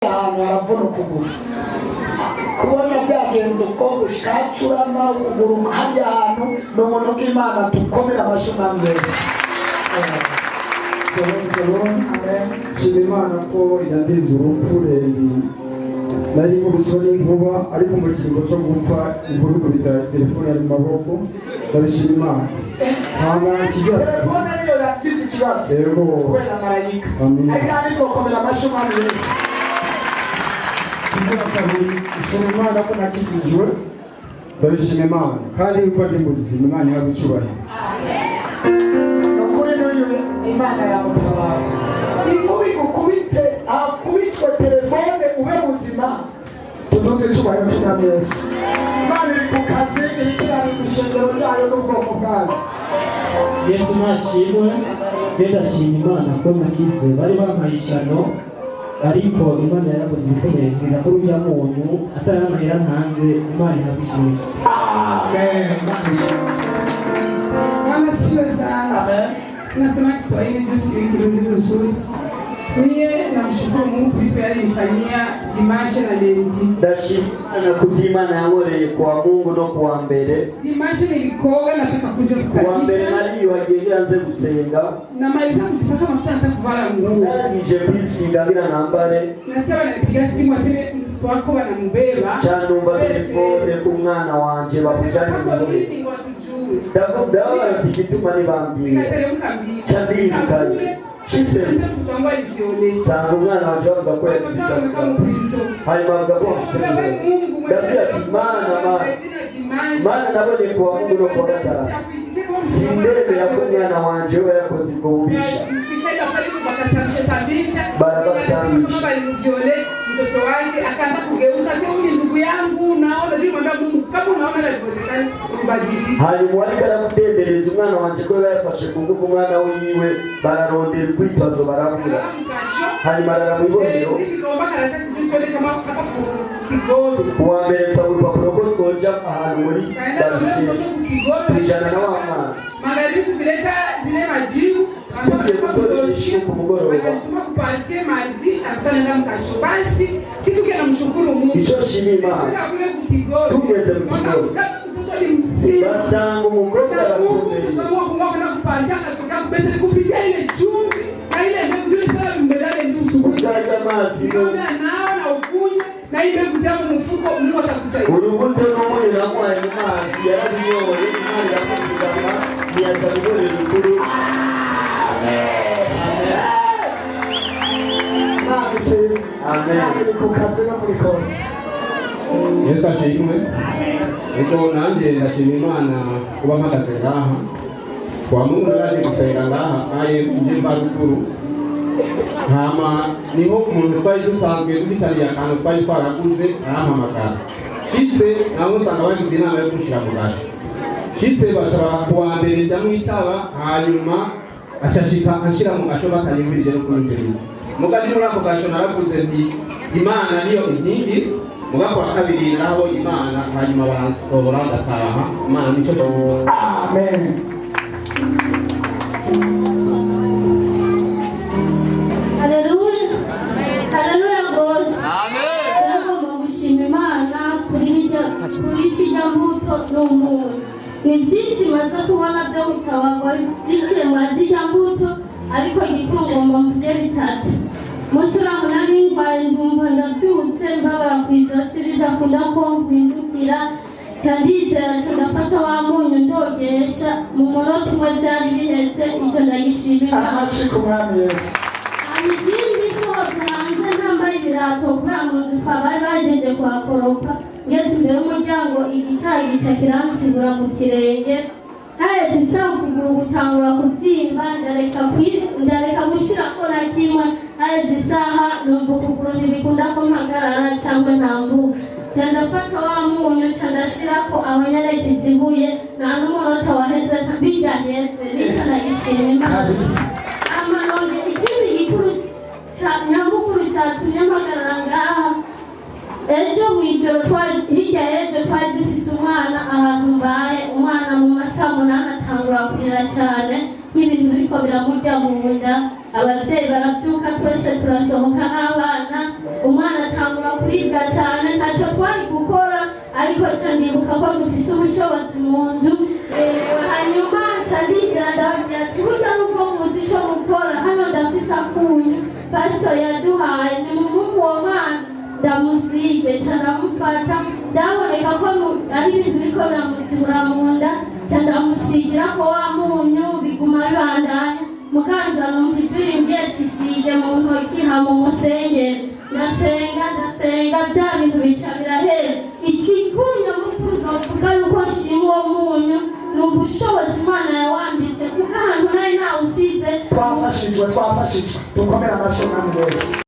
ahantu haravuna ukuguru kubona byagenze uko gushikacurama ukuguru hariya hantu ni umuntu bw'Imana dukomera amashyi n'ameza. Nshima Imana ko yandize urupfu nari nk'uruso n'inkuba ariko mu kiringo cyo gupfa inkuru ikubita telefone ari mu maboko ndabishima Imana. Telefone niyo yagize ikibazo kubera marayika ariko dukomera amashyi n'ameza. Nshima Imana ko nakijijwe ndabishima Imana kandi yuko ndi muzima Imana yawe icyubahiro. Nukuri n'uyu Imana yamutabaza inkubi ukubite akubitwe telefone ube muzima tuduze icyubahiro cy'ameza. Imana iri ku kazi iri kirari mu ishengero ryayo n'ubwoko bwayo. Yesu nashimwe ndashima Imana ko nakize bari bampaye ishyano ariko Imana yarakoze ibikomeye ko urujya muntu ataramahera ntanze Imana yabishoje. Bwana sifiwe sana. Tunasema Kiswahili juzi Kirundi vizuri. Mie namshukuru Mungu kwa alinifanyia dimanche na lenti. Ndashimana kutimana yankoreye kwa Mungu no kuwa mbere. Dimanche nilikoga nataka kuja kukanisa. Kuwa mbere nari wagiye anze gusenga. Na maliza kutaka mafuta nataka kuvala nguo. Nije kwisiga bila nambare. Nasema napiga simu aseme wako banamubeba. Cyandumva telefone kumwana wanje bavuganye n'umwe. Dawa zigituma nibambira. Cyandikanye. Chise sanga umwana wanje bavuga ko hanyuma bavuga ko ndabwira ati Mana nabonye kuwa Mungu no kuwa gatanu sinderebera ko umwana wanje we yakoze kubisha barabasambisha mtoto wake akaanza kugeuza sio mimi ndugu yangu naona ndio mwambia Mungu kama unaona inawezekana ubadilishe. Hanyuma ariko aramutembereza umwana wanje ko yafashe ku ngufu umwana wiwe bararondera kwitwazo barakura hanyuma araramwibonero uwa mbere nsaba urupapuro ko twoja ahantu muri babikeye tujana na wa mwana magharibi kuleta zile majibu wanasema kuparke maji atanaenda mkasho basi kitu kile namshukuru Mungu icho shimima tugeze mu kigo basangu mukobwa arakomeye na kuparka kutoka pesa kupitia ile chumvi na ile mbegu ile sana mbelale ndio usubuhi kaja mazi nao na ukunya na ile mbegu tamu mfuko Mungu atakusaidia urubuto n'umwe namwaye mu mazi yarabiyore Imana yakozigama niyatabigore rukuru. Yesu ashimwe. Eko nanje ndashima Imana kuba mpagaze ngaha kwa Mungu yaje gusenga ngaha aye njimba rukuru hama niho umuntu twari dusanzwe dufitaniye akantu twari twaraguze arampamagara shitse nabo usanga bagize inama yo gushira mu gashi shitse bashobora kuwa mbere ndamwitaba hanyuma ashashika anshira mu gasho bakanyumvirije no kunyumviriza mugaje muri ako gasho naravuze nti Imana niyo inkingi mugakora kabiri naho Imana hanyuma baransobora ndataha Imana nico cyumva. Amen. Haleluya. Haleluya gose. Amen. Ndagomba gushima Imana kuri kijambuto n'umuntu. Ni byinshi maze kubona byo mutabagwa biciye mu kijambuto ariko igikongomba mvuge bitatu. Musura munani ndwaye ndumva ndabyutse mbabara ku ijosi bidakunda ko mpindukira ndizera cyo ndafata wa munyu ndogesha mu munota umwe byari bihetse icyo ndagishima Imana. Ikindi sohotse hanze ntambaye ibirato kubera mu nzu twabari bagejeje kuhakoropa ngeze imbere y'umuryango igikari gica kiransibura mu kirenge hahetse isaha ukuguru gutangura kubyimba ndareka gushyira ko na kimwe hahetse isaha numva ukuguru ntibikunda ko mpagarara cyangwa ntambuka ndafata wa munyu ndashyira ko aho nyareke izibuye nta n'umunota waheze bidahetse bityo ndagishima Imana. Amanonge ikindi gikuru nyamukuru cyatumye mpagarara ngaha ejo mu ijoro hirya y'ejo twari dufise umwana ahantu mbaye umwana mu masaha 8 atangura kurira cyane nk'ibintu biriko biramurya mu nda ababyeyi barabyuka twese turasohoka n'abana umwana atangura kuribwa cyane ntacyo twari gukora ariko cyanibuka ko dufise ubushobozi mu nzu hanyuma cyandizera burya nubwo muzi icyo mukora hano ndafise akunyu pastor yaduhaye ni mumugu uwo mwana ndamusige candamufata byaboneka ko ari ibintu biriko biramuzibura mu nda candamusigira ko wa munyu biguma bibandanya muganza numva ijwi rimbwiye tisige mu ntoki hama umusengere ndasenga bya bintu bica birahera ikikunyo mukuru novuga yuko nshima uwo munyu ni ubushobozi Imana yawambitse kuko ahantu nari nawusize twafashijwe dukomere amashyi mwami wese